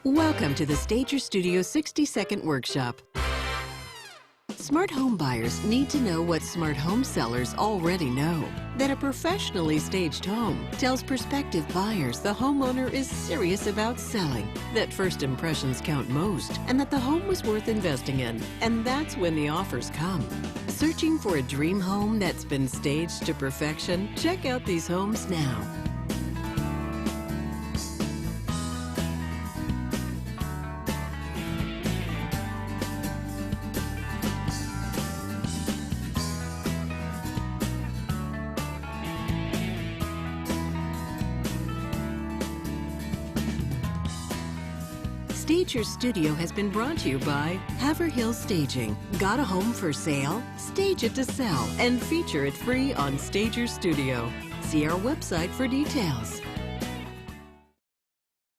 Welcome to the Stager Studio 60-second workshop. Smart home buyers need to know what smart home sellers already know. That a professionally staged home tells prospective buyers the homeowner is serious about selling, that first impressions count most, and that the home was worth investing in. And that's when the offers come. Searching for a dream home that's been staged to perfection? Check out these homes now. Stager Studio has been brought to you by Haverhill Staging. Got a home for sale? Stage it to sell and feature it free on Stager Studio. See our website for details.